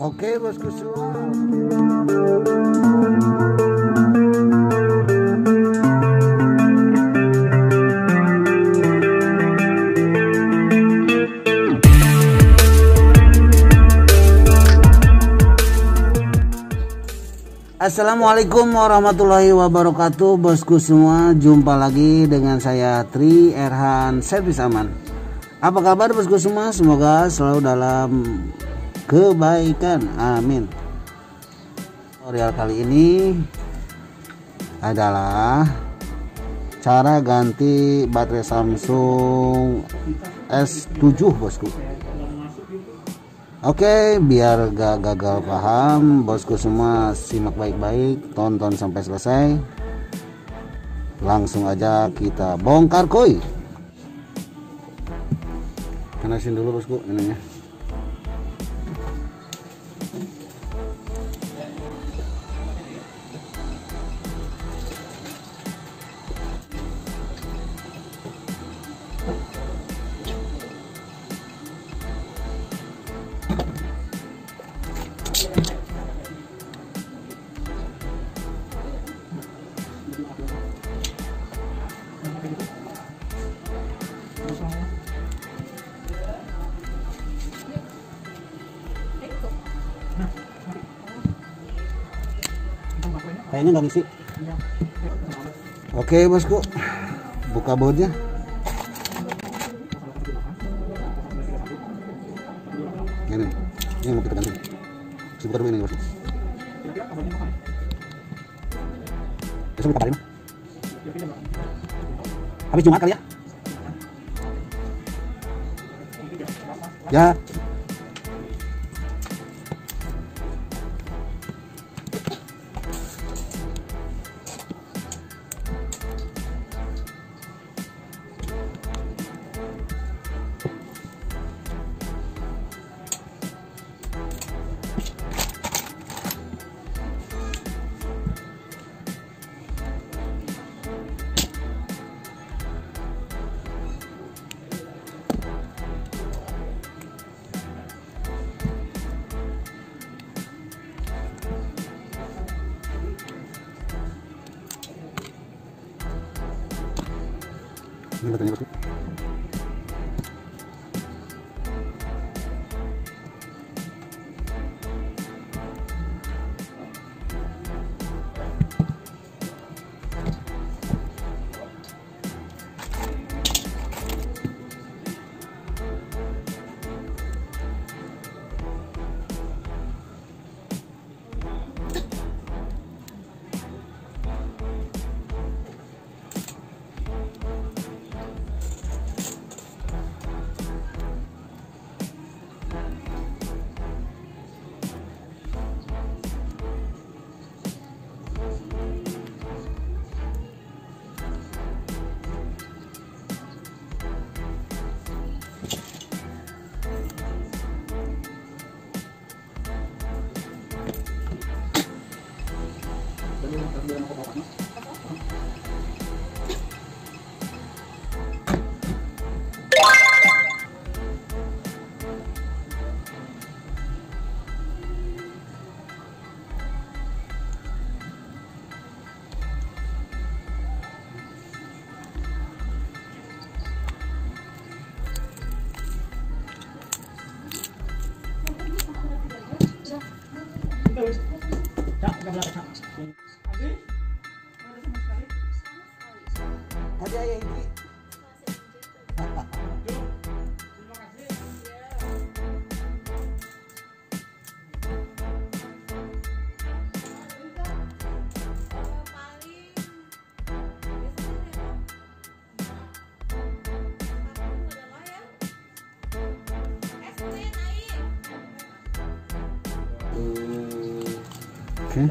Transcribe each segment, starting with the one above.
Oke bosku semua. Assalamualaikum warahmatullahi wabarakatuh bosku semua. Jumpa lagi dengan saya Tri Erhan Servis Aman. Apa kabar bosku semua? Semoga selalu dalam kebaikan, amin. Tutorial kali ini adalah cara ganti baterai Samsung S7 bosku. Oke, biar gak gagal paham bosku semua, simak baik-baik, tonton sampai selesai. Langsung aja kita bongkar koi. Panasin dulu bosku ininya. Kayaknya nggak ngisi. Oke bosku, buka bautnya. Ini mau kita ganti. Buka dulu ini bosku. Besok buka kabarin. Habis Jumat kali ya. Ya. Ini baterainya bosku. Ada ya ini. Oke.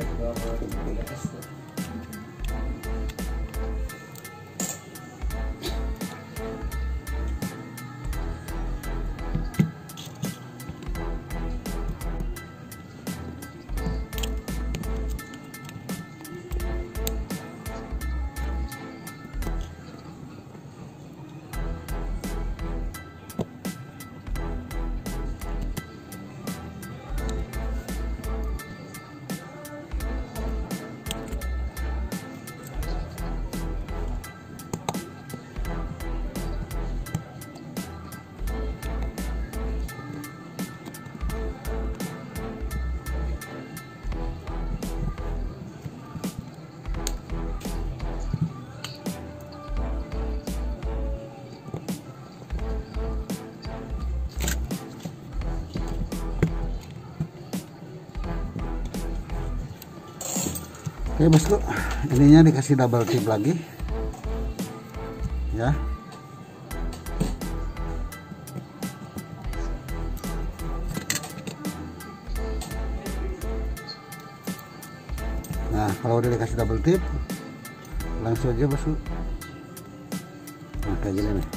Oke bosku, ininya dikasih double tip lagi ya. Nah kalau udah dikasih double tip langsung aja bosku. Nah kayak gini nih.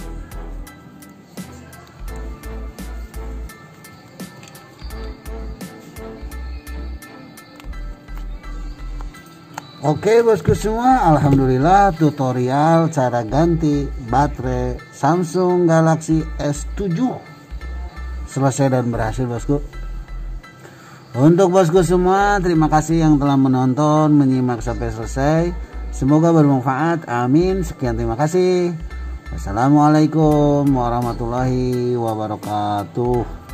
Oke bosku semua, alhamdulillah tutorial cara ganti baterai Samsung Galaxy S7 selesai dan berhasil bosku. Untuk bosku semua, terima kasih yang telah menonton, menyimak sampai selesai. Semoga bermanfaat, amin. Sekian, terima kasih. Wassalamualaikum warahmatullahi wabarakatuh.